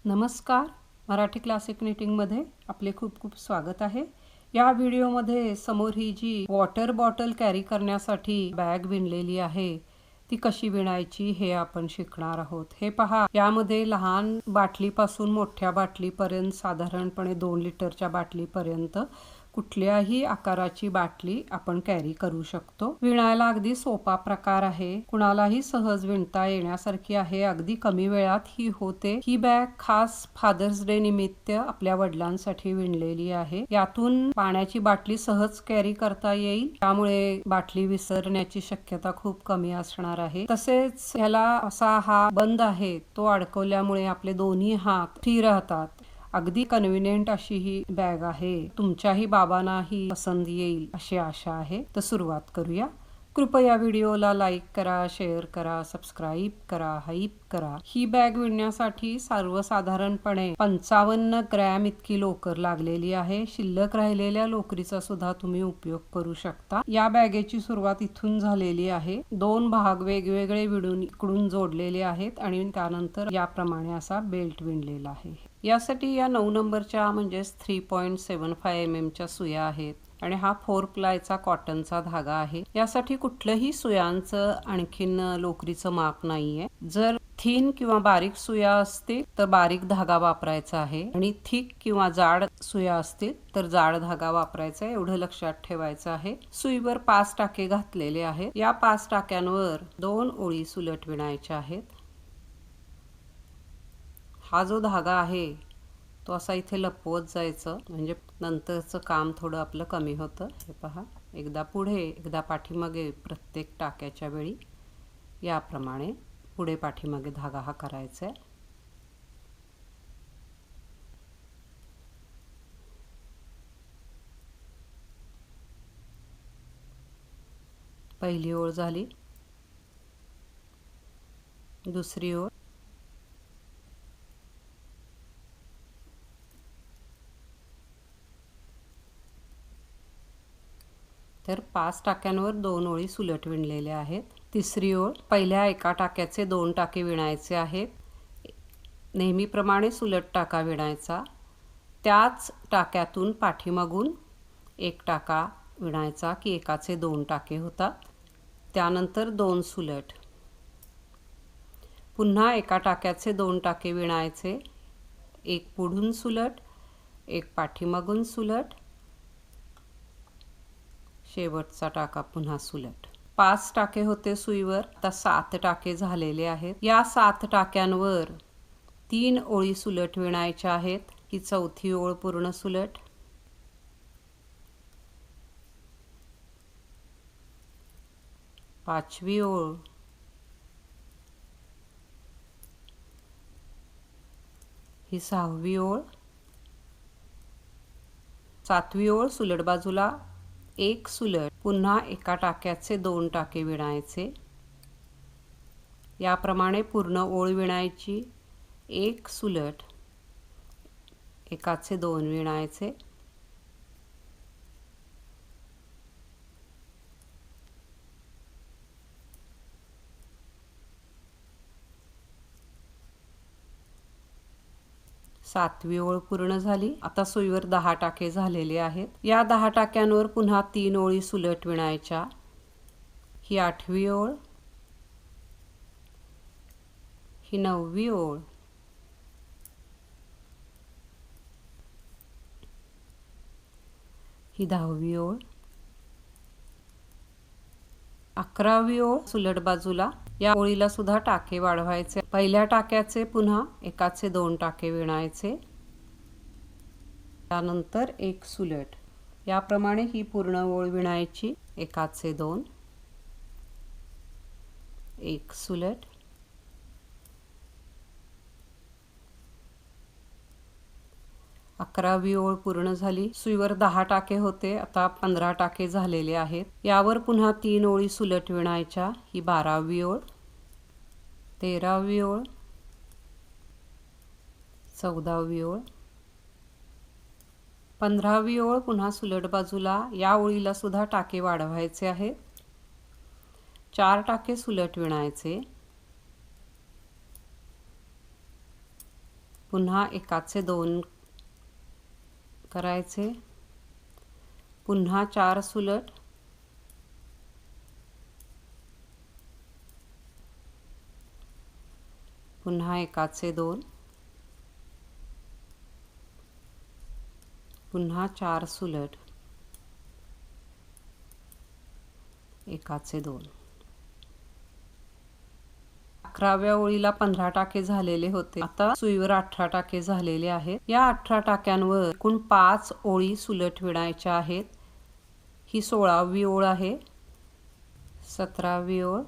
नमस्कार. मराठी क्लासिक निटिंगमध्ये आपले खूप खूप स्वागत आहे. या व्हिडिओमध्ये समोर ही जी वॉटर बॉटल कॅरी करण्यासाठी बॅग विणलेली आहे ती कशी विणायची हे आपण शिकणार आहोत. हे पहा, यामध्ये लहान बाटलीपासून मोठ्या बाटलीपर्यंत साधारणपणे 2 लिटरच्या बाटलीपर्यंत कुठल्याही आकाराची बाटली आपण कॅरी करू शकतो. विणायला अगदी सोपा प्रकार आहे. कुणालाही सहज विणता येण्यासारखी आहे. अगदी कमी वेळात ही होते. ही बॅग खास फादर्स डे निमित्त आपल्या वडिलांसाठी विणलेली आहे. यातून पाण्याची बाटली सहज कॅरी करता येईल, त्यामुळे बाटली विसरण्याची शक्यता खूप कमी असणार आहे. तसेच ह्याला असा हा बंद आहे, तो अडकवल्यामुळे आपले दोन्ही हात फ्री राहतात. अगदी कन्व्हिनियंट अशी ही बॅग आहे. तुमच्याही बाबांनाही पसंत येईल अशी आशा आहे. तर सुरुवात करूया. कृपया व्हिडिओला लाईक करा, शेअर करा, सबस्क्राईब करा, हाईप करा. ही बॅग विणण्यासाठी सर्वसाधारणपणे 55 ग्रॅम इतकी लोकर लागलेली आहे. शिल्लक राहिलेल्या लोकरीचा सुद्धा तुम्ही उपयोग करू शकता. या बॅगेची सुरुवात इथून झालेली आहे. 2 भाग वेगवेगळे विणून इकडून जोडलेले आहेत आणि त्यानंतर याप्रमाणे असा बेल्ट विणलेला आहे. यासाठी या 9 नंबरच्या म्हणजेच 3.75 mm च्या सुया आहेत आणि हा 4 प्लायचा कॉटनचा धागा आहे. यासाठी कुठलंही सुयांचं आणखीन लोकरीचं माप नाहीये. जर थिन किंवा बारीक सुया असतील तर बारीक धागा वापरायचा आहे आणि थिक किंवा जाड सुया असतील तर जाड धागा वापरायचा आहे, एवढं लक्षात ठेवायचं आहे. सुईवर 5 टाके घातलेले आहेत. या 5 टाक्यांवर 2 ओळी सुलट विणायच्या आहेत. हा जो धागा आहे तो असा इथे लपवत जायचं, म्हणजे नंतरचं काम थोडं आपलं कमी होतं. हे पहा, एकदा पुढे एकदा पाठीमागे प्रत्येक टाक्याच्या वेळी याप्रमाणे पुढे पाठीमागे धागा हा करायचा आहे. पहिली ओळ झाली, दुसरी ओळ, तर 5 टाक्यांवर 2 ओळी सुलट विणलेल्या आहेत. तिसरी ओळ, पहिल्या एका टाक्याचे 2 टाके विणायचे आहेत. नेहमीप्रमाणे सुलट टाका विणायचा. त्याच टाक्यातून पाठीमागून एक टाका विणायचा की एकाचे 2 टाके होतात. त्यानंतर 2 सुलट, पुन्हा एका टाक्याचे 2 टाके विणायचे. एक पुढून सुलट, एक पाठीमागून सुलट, शेवटचा टाका पुन्हा सुलट. 5 टाके होते सुईवर, आता 7 टाके झालेले आहेत. या 7 टाक्यांवर 3 ओळी सुलट विणायच्या आहेत. ही चौथी ओळ पूर्ण सुलट, पाचवी ओळ, ही 6वी ओळ, 7वी ओळ सुलट बाजूला एक सुलट, पुन्हा एका टाक्याचे 2 टाके विणायचे. याप्रमाणे पूर्ण ओळ विणायची. एक सुलट, एकाचे 2 विणायचे. सातवी ओळ पूर्ण झाली. आता सुईवर 10 टाके झालेले आहेत. या 10 टाक्यांवर पुन्हा 3 ओळी सुलट विणायच्या. ही 8वी ओळ, ही 9वी ओळ, ही 10वी ओळ, 11वी ओळ सुलट बाजूला. या ओळीला सुद्धा टाके वाढवायचे. पहिल्या टाक्याचे पुन्हा एकाचे 2 टाके विणायचे. त्यानंतर एक सुलट. याप्रमाणे ही पूर्ण ओळ विणायची. एकाचे 2, एक सुलट, अकरावी ओळ पूर्ण झाली. सुईवर 10 टाके होते, आता 15 टाके झालेले आहेत. यावर पुन्हा 3 ओळी सुलट विणायच्या. ही 12वी ओळ, 13वी ओळ, 14वी ओळ, 15वी ओळ पुन्हा सुलट बाजूला. या ओळीला सुद्धा टाके वाढवायचे आहेत. 4 टाके सुलट विणायचे. पुन्हा एकाचे 2 करायचे, पुन्हा 4 सुलट, पुन्हा एकाचे 2, पुन्हा 4 सुलट, एकाचे 2. 11व्या ओळीला 15 टाके झालेले होते. आता सुईवर 18 टाके झालेले आहेत. या 18 टाक्यांवर एकूण 5 ओळी सुलट विणायच्या आहेत. ही 16वी ओळ आहे, 17वी ओळ,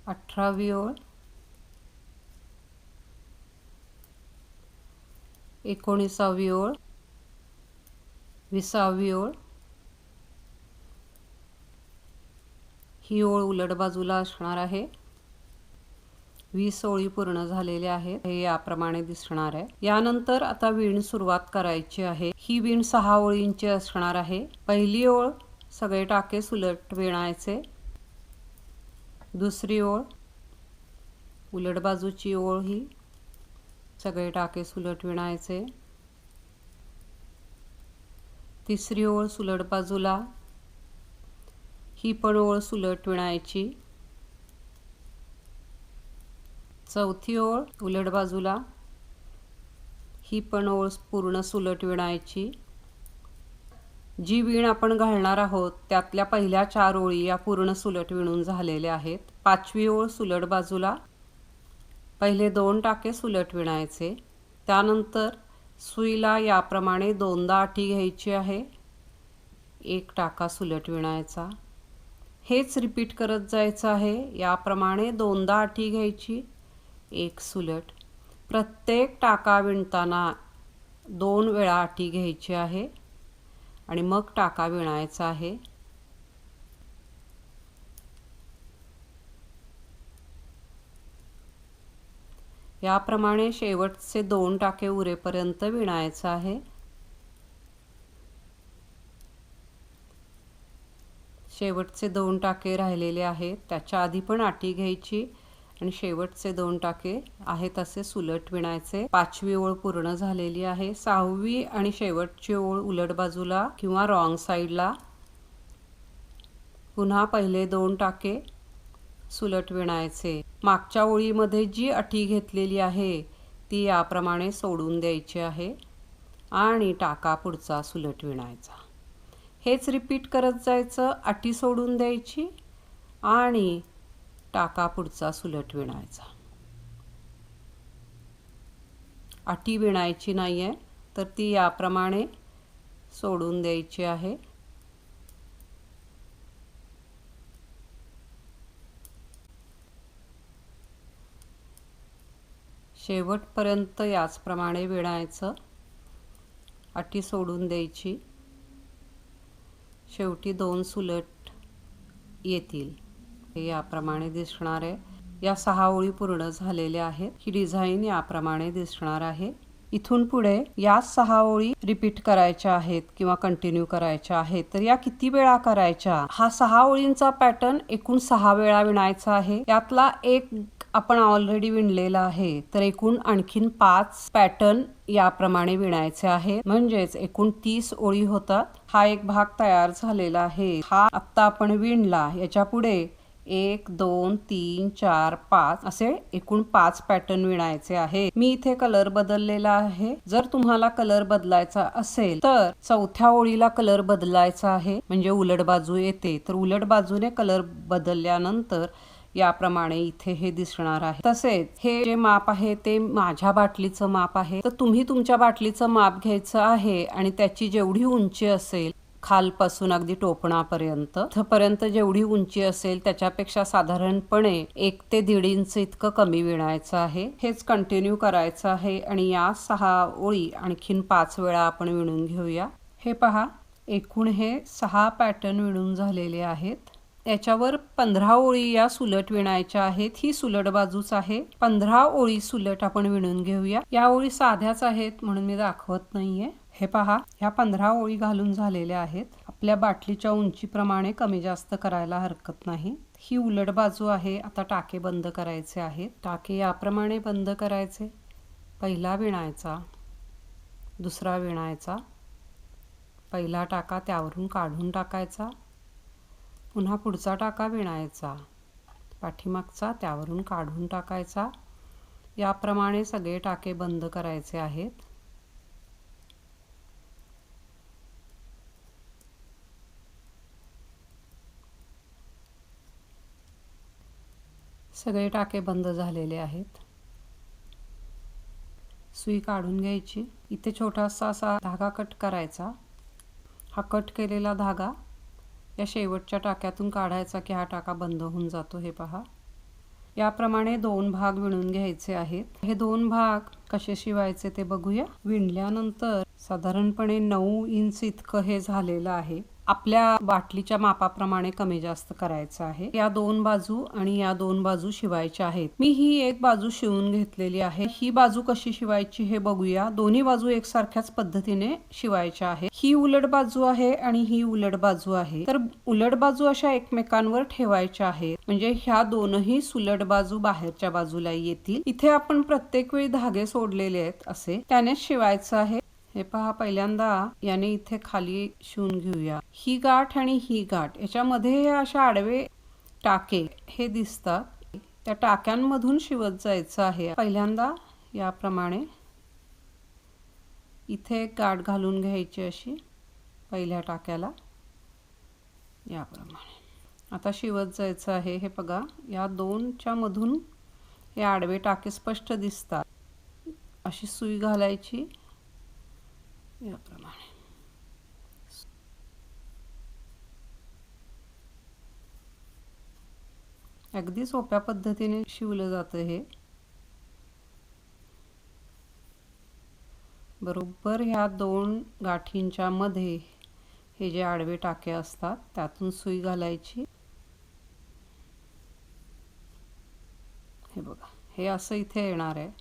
18वी ओळ, 19वी ओळ, 20वी ओळ. ही ओळ उलट बाजूला असणार आहे. 20 ओळी पूर्ण झालेल्या आहेत. हे याप्रमाणे दिसणार आहे. यानंतर आता विण सुरुवात करायची आहे. ही विण 6 ओळींची असणार आहे. पहिली ओळ सगळे टाके सुलट विणायचे, दुसरी ओळ उलट बाजूची ओळ ही सगळे टाके सुलट विणायचे, तिसरी ओळ सुलट बाजूला, ही पण ओळ सुलट विणायची, चौथी ओळ उलट बाजूला, ही पण ओळ पूर्ण सुलट विणायची. जी विण आपण घालणार आहोत त्यातल्या पहिल्या 4 ओळी या पूर्ण सुलट विणून झालेल्या आहेत. 5वी ओळ सुलट बाजूला, पहिले 2 टाके सुलट विणायचे, त्यानंतर सुईला याप्रमाणे 2दा आठी घ्यायची आहे, 1 टाका सुलट विणायचा. हेच रिपीट करत जायचं आहे. याप्रमाणे 2दा आठी घ्यायची, 1 सुलट. प्रत्येक टाका विणताना 2 वेळा आठी घ्यायची आहे आणि मग टाका विणायचा आहे. याप्रमाणे शेवटचे 2 टाके उरेपर्यंत विणायचं आहे. शेवटचे 2 टाके राहिलेले आहेत, त्याच्या आधी पण आठी घ्यायची आणि शेवटचे 2 टाके आहेत असे सुलट विणायचे. 5वी ओळ पूर्ण झालेली आहे. 6वी आणि शेवटची ओळ उलट बाजूला किंवा रॉंग साईडला, पुन्हा पहिले 2 टाके सुलट विणायचे. मागच्या ओळीमध्ये जी आठी घेतलेली आहे ती याप्रमाणे सोडून द्यायची आहे आणि टाका पुढचा सुलट विणायचा. हेच रिपीट करत जायचं. आठी सोडून द्यायची आणि टाका पुढचा सुलट विणायचा. आठी विणायची नाहीये तर ती याप्रमाणे सोडून द्यायची आहे. शेवटपर्यंत याचप्रमाणे विणायचं. आठी सोडून द्यायची, शेवटी 2 सुलट येतील. हे याप्रमाणे दिसणार आहे. या 6 ओळी पूर्ण झालेल्या आहेत. ही डिझाईन याप्रमाणे दिसणार आहे. इथून पुढे या 6 ओळी रिपीट करायच्या आहेत किंवा कंटिन्यू करायच्या आहेत. तर या किती वेळा करायच्या? हा 6 ओळींचा पॅटर्न एकूण 6 वेळा विणायचा आहे. यातला एक आपण ऑलरेडी विणलेला आहे, तर एकूण आणखीन 5 पॅटर्न याप्रमाणे विणायचे आहेत. म्हणजेच एकूण 30 ओळी होतात. हा एक भाग तयार झालेला आहे. हा आता आपण विणला. याच्या पुढे 1 2 3 4 5 असे एकूण 5 पॅटर्न विणायचे आहे. मी इथे कलर बदललेला आहे. जर तुम्हाला कलर बदलायचा असेल तर 4थ्या ओळीला कलर बदलायचा आहे, म्हणजे उलट बाजू येते. तर उलट बाजूने कलर बदलल्यानंतर याप्रमाणे इथे हे दिसणार आहे. तसेच हे जे माप आहे ते माझ्या बाटलीचं माप आहे. तर तुम्ही तुमच्या बाटलीचं माप घ्यायचं आहे आणि त्याची जेवढी उंची असेल, खालपासून अगदी टोपणापर्यंत इथपर्यंत जेवढी उंची असेल त्याच्यापेक्षा साधारणपणे 1 ते 1.5 इंच इतकं कमी विणायचं आहे. हेच कंटिन्यू करायचं आहे आणि या 6 ओळी आणखीन 5 वेळा आपण विणून घेऊया. हे पहा, एकूण हे 6 पॅटर्न विणून झालेले आहेत. याच्यावर 15 ओळी या सुलट विणायच्या आहेत. ही सुलट बाजूच आहे. 15 ओळी सुलट आपण विणून घेऊया. या ओळी साध्याच आहेत म्हणून मी दाखवत नाहीये. हे पहा, ह्या 15 ओळी घालून झालेल्या आहेत. आपल्या बाटलीच्या उंचीप्रमाणे कमी जास्त करायला हरकत नाही. ही उलट बाजू आहे. आता टाके बंद करायचे आहेत. टाके याप्रमाणे बंद करायचे. पहिला विणायचा, दुसरा विणायचा, पहिला टाका त्यावरून काढून टाकायचा, पुन्हा पुढचा टाका विणायचा, पाठीमागचा त्यावरून काढून टाकायचा. याप्रमाणे सगळे टाके बंद करायचे आहेत. सगळे टाके बंद झालेले आहेत. सुई काढून घ्यायची. इथे छोटासा असा धागा कट करायचा. हा कट केलेला धागा या शेवटच्या टाक्यातून काढायचा की हा टाका बंद होऊन जातो. हे पहा, याप्रमाणे 2 भाग विणून घ्यायचे आहेत. हे 2 भाग कसे शिवायचे ते बघूया. विणल्यानंतर साधारणपणे 9 इंच इतकं हे झालेलं आहे. आपल्या बाटलीच्या मापाप्रमाणे कमी जास्त करायचं आहे. या 2 बाजू आणि या 2 बाजू शिवायच्या आहेत. मी ही एक बाजू शिवून घेतलेली आहे. ही बाजू कशी शिवायची हे बघूया. दोन्ही बाजू एकसारख्याच पद्धतीने शिवायच्या आहेत. ही उलट बाजू आहे आणि ही उलट बाजू आहे. तर उलट बाजू अशा एकमेकांवर ठेवायच्या आहेत, म्हणजे ह्या दोनही सुलट बाजू बाहेरच्या बाजूला येतील. इथे आपण प्रत्येक वेळी धागे सोडलेले आहेत असे, त्याने शिवायचं आहे. हे पहा, पहिल्यांदा याने इथे खाली शिवून घेऊया. ही गाठ आणि ही गाठ याच्यामध्ये हे अशा आडवे टाके हे दिसतात. त्या टाक्यांमधून शिवत जायचं आहे. पहिल्यांदा याप्रमाणे इथे एक गाठ घालून घ्यायची अशी पहिल्या टाक्याला, याप्रमाणे. आता शिवत जायचं आहे. हे बघा, या 2च्या मधून हे आडवे टाके स्पष्ट दिसतात. अशी सुई घालायची याप्रमाणे. अगदी सोप्या पद्धतीने शिवलं जातं हे. बरोबर ह्या 2 गाठींच्या मध्ये हे जे आडवे टाके असतात त्यातून सुई घालायची. हे बघा, हे असं इथे येणार आहे.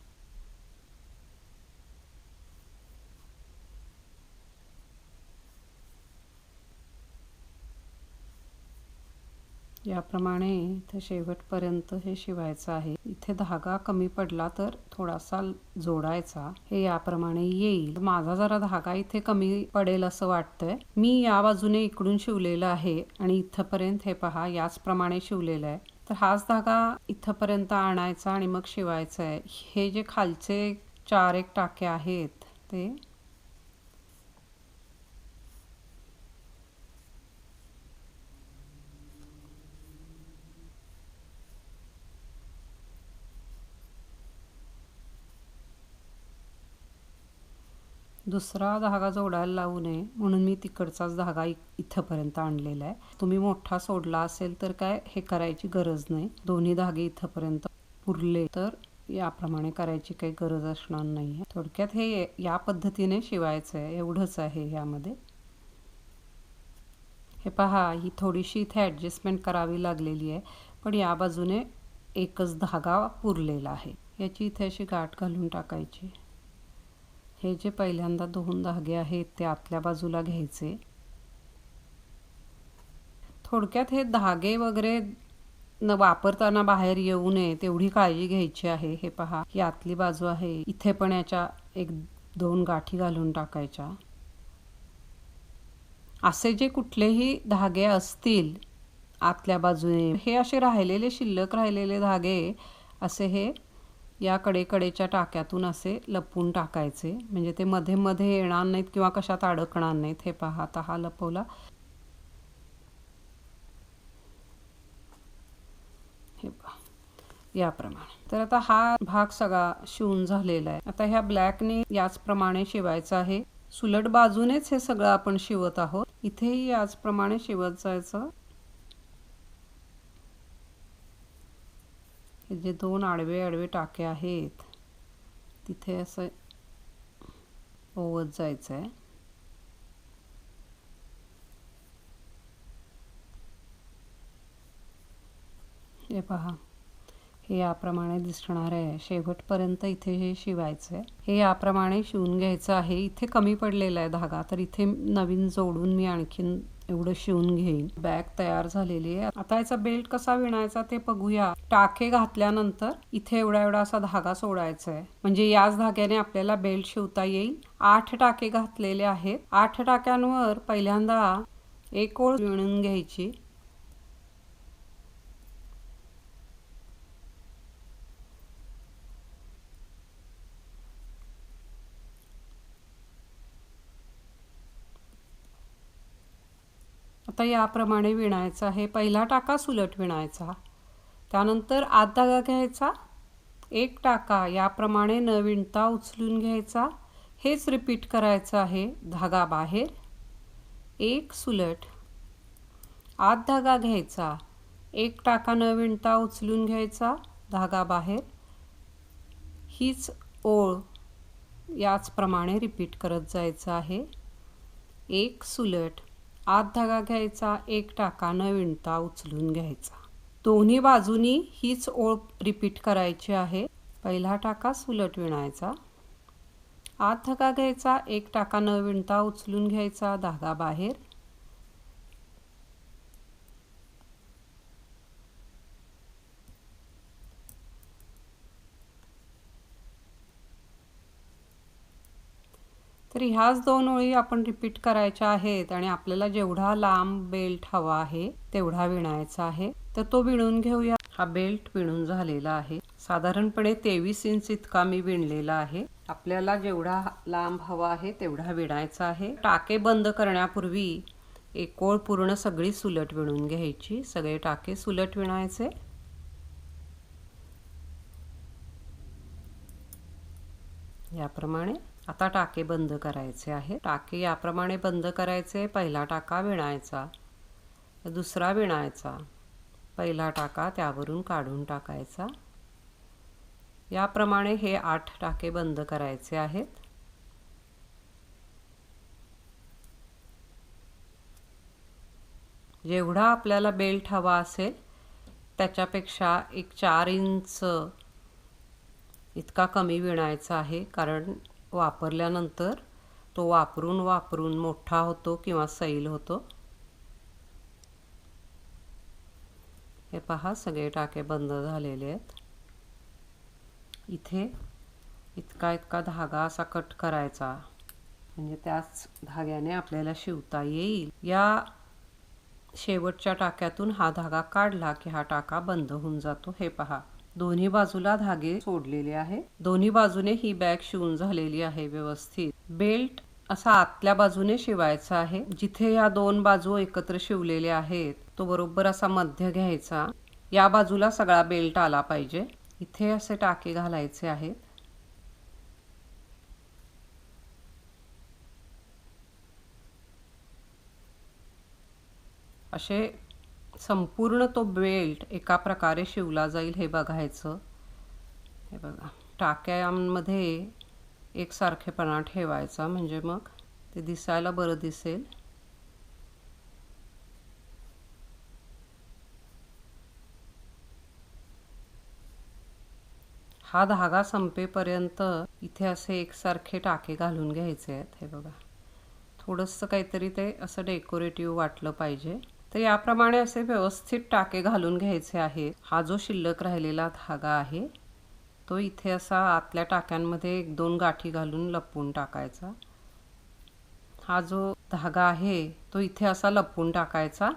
याप्रमाणे इथे शेवटपर्यंत हे शिवायचं आहे. इथे धागा कमी पडला तर थोडासा जोडायचा. हे याप्रमाणे येईल. माझा जरा धागा इथे कमी पडेल असं वाटतंय. मी या बाजूने इकडून शिवलेलं आहे आणि इथपर्यंत हे पहा याचप्रमाणे शिवलेलं आहे. तर हाच धागा इथपर्यंत आणायचा आणि मग शिवायचा आहे. हे जे खालचे 4 एक टाके आहेत ते दुसरा धागा जोडायला लावू नये म्हणून मी तिकडचाच धागा इथपर्यंत आणलेला आहे. तुम्ही मोठा सोडला असेल तर काय हे करायची गरज नाही. दोन्ही धागे इथपर्यंत पुरले तर याप्रमाणे करायची काही गरज असणार नाही. थोडक्यात हे या पद्धतीने शिवायचं आहे, एवढंच आहे यामध्ये. हे पहा, ही थोडीशी इथे ॲडजस्टमेंट करावी लागलेली आहे, पण या बाजूने एकच धागा पुरलेला आहे. याची इथे अशी गाठ घालून टाकायची. हे जे पहिल्यांदा 2 धागे आहेत ते आतल्या बाजूला घ्यायचे. थोडक्यात हे धागे वगैरे न वापरताना बाहेर येऊ नये तेवढी काळजी घ्यायची आहे. हे पहा, ही आतली बाजू आहे. इथे पण याच्या 1-2 गाठी घालून टाकायच्या. असे जे कुठलेही धागे असतील आतल्या बाजूने, हे असे राहिलेले शिल्लक राहिलेले धागे असे हे या कडेकडेच्या टाक्यातून असे लपवून टाकायचे, म्हणजे ते मध्ये मध्ये येणार नाहीत किंवा कशात अडकणार नाहीत. हे पहा, आता हा लपवला. हे पहा याप्रमाणे. तर आता हा भाग सगळा शिवून झालेला आहे. आता ह्या ब्लॅकने याचप्रमाणे शिवायचं आहे. सुलट बाजूनेच हे सगळं आपण शिवत आहोत. इथेही याचप्रमाणे शिवत जायचं. हे जे 2 आडवे आडवे टाके आहेत तिथे असं ओवत जायचं आहे. हे पहा, हे याप्रमाणे दिसणार आहे. शेवटपर्यंत इथे हे शिवायचं आहे. हे याप्रमाणे शिवून घ्यायचं आहे. इथे कमी पडलेला आहे धागा, तर इथे नवीन जोडून मी आणखीन एवढं शिवून घेईन. बॅग तयार झालेली आहे. आता याचा बेल्ट कसा विणायचा ते बघूया. टाके घातल्यानंतर इथे एवढा एवढा असा धागा सोडायचा आहे, म्हणजे याच धाग्याने आपल्याला बेल्ट शिवता येईल. 8 टाके घातलेले आहेत. 8 टाक्यांवर पहिल्यांदा एक ओळ विणून घ्यायची. आता याप्रमाणे विणायचं आहे. पहिला टाका सुलट विणायचा, त्यानंतर आत धागा घ्यायचा, एक टाका याप्रमाणे न विणता उचलून घ्यायचा. हेच रिपीट करायचं आहे. धागा बाहेर, एक सुलट, आत धागा घ्यायचा, एक टाका न विणता उचलून घ्यायचा, धागा बाहेर. हीच ओळ याचप्रमाणे रिपीट करत जायचं आहे. एक सुलट, आत धागा घ्यायचा, एक टाका न विणता उचलून घ्यायचा. दोन्ही बाजूनी हीच ओळ रिपीट करायची आहे. पहिला टाका सुलट विणायचा, आत धागा घ्यायचा, एक टाका न विणता उचलून घ्यायचा, धागा बाहेर. तर ह्याच 2 ओळी आपण रिपीट करायच्या आहेत आणि आपल्याला जेवढा लांब बेल्ट हवा आहे तेवढा विणायचा आहे. तर तो विणून घेऊया. हा बेल्ट विणून झालेला आहे. साधारणपणे 23 इंच इतका मी विणलेला आहे. आपल्याला जेवढा लांब हवा आहे तेवढा विणायचा आहे. टाके बंद करण्यापूर्वी एक ओळ पूर्ण सगळी सुलट विणून घ्यायची. सगळे टाके सुलट विणायचे. याप्रमाणे आता टाके बंद करायचे आहे. टाके याप्रमाणे बंद करायचे. पहिला टाका विणायचा, दुसरा विणायचा, पहिला टाका त्यावरून काढून टाकायचा. याप्रमाणे हे 8 टाके बंद करायचे आहेत. जेवढा आपल्याला बेल्ट हवा असेल त्याच्यापेक्षा एक 4 इंच इतका कमी विणायचा आहे, कारण वापरल्यानंतर तो वापरून मोठा होतो किंवा सैल होतो. हे पहा, सगळे टाके बंद झालेले आहेत. इथे इतका धागा असा कट करायचा, म्हणजे त्याच धाग्याने आपल्याला शिवता येईल. या शेवटच्या टाक्यातून हा धागा काढला की हा टाका बंद होऊन जातो. हे पहा, दोन्ही बाजूला धागे सोडलेले आहे. दोन्ही बाजूने ही बॅग शिवून झालेली आहे व्यवस्थित. बेल्ट असा आतल्या बाजूने शिवायचा आहे. जिथे या 2 बाजू एकत्र शिवलेल्या आहेत तो बरोबर असा मध्य घ्यायचा. या बाजूला सगळा बेल्ट आला पाहिजे. इथे असे टाके घालायचे आहेत. असे संपूर्ण तो बेल्ट एका प्रकारे शिवला जाईल हे बघायचं. हे बघा, टाक्यांमध्ये एकसारखेपणा ठेवायचा, म्हणजे मग ते दिसायला बरं दिसेल. हा धागा संपेपर्यंत इथे असे एकसारखे टाके घालून घ्यायचे आहेत. हे बघा, थोडंसं काहीतरी ते असं डेकोरेटिव्ह वाटलं पाहिजे. तर याप्रमाणे असे व्यवस्थित टाके घालून घ्यायचे आहेत. हा जो शिल्लक राहिलेला धागा आहे तो इथे असा आतल्या टाक्यांमध्ये 1-2 गाठी घालून लपवून टाकायचा. हा जो धागा आहे तो इथे असा लपवून टाकायचा.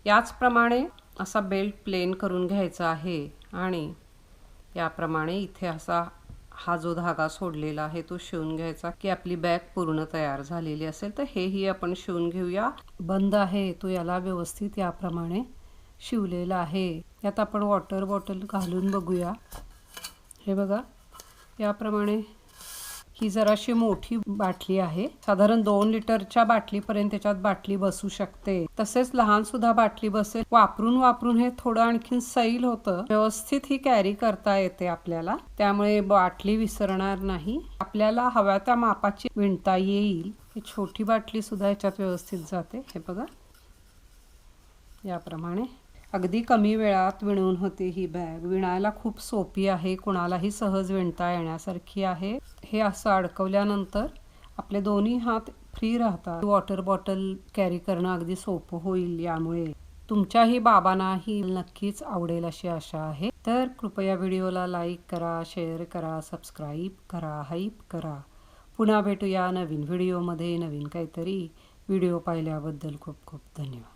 याचप्रमाणे असा बेल्ट प्लेन करून घ्यायचा आहे आणि याप्रमाणे इथे असा हा जो धागा सोडलेला आहे तो शिवून घ्यायचा की आपली बॅग पूर्ण तयार झालेली असेल. तर हेही आपण शिवून घेऊया. बंद आहे तो याला व्यवस्थित याप्रमाणे शिवलेला आहे. यात आपण वॉटर बॉटल घालून बघूया. हे बघा, याप्रमाणे ही जराशी मोठी बाटली आहे. साधारण 2 लिटरच्या बाटलीपर्यंत त्याच्यात बाटली बसू शकते. तसेच लहान सुद्धा बाटली बसेल. वापरून हे थोडं आणखीन सैल होतं. व्यवस्थित ही कॅरी करता येते आपल्याला, त्यामुळे बाटली विसरणार नाही. आपल्याला हव्या त्या मापाची विणता येईल. ही छोटी बाटली सुद्धा याच्यात व्यवस्थित जाते. हे बघा, याप्रमाणे अगदी कमी वेळात विणून होते ही बॅग. विणायला खूप सोपी आहे, कुणालाही सहज विणता येण्यासारखी आहे. हे असं अडकवल्यानंतर आपले दोन्ही हात फ्री राहतात. वॉटर बॉटल कॅरी करणं अगदी सोपं होईल. यामुळे तुमच्याही बाबांनाही नक्कीच आवडेल अशी आशा आहे. तर कृपया व्हिडिओला लाईक करा, शेअर करा, सबस्क्राईब करा, हाईप करा. पुन्हा भेटूया नवीन व्हिडिओमध्ये नवीन काहीतरी. व्हिडिओ पाहिल्याबद्दल खूप खूप धन्यवाद.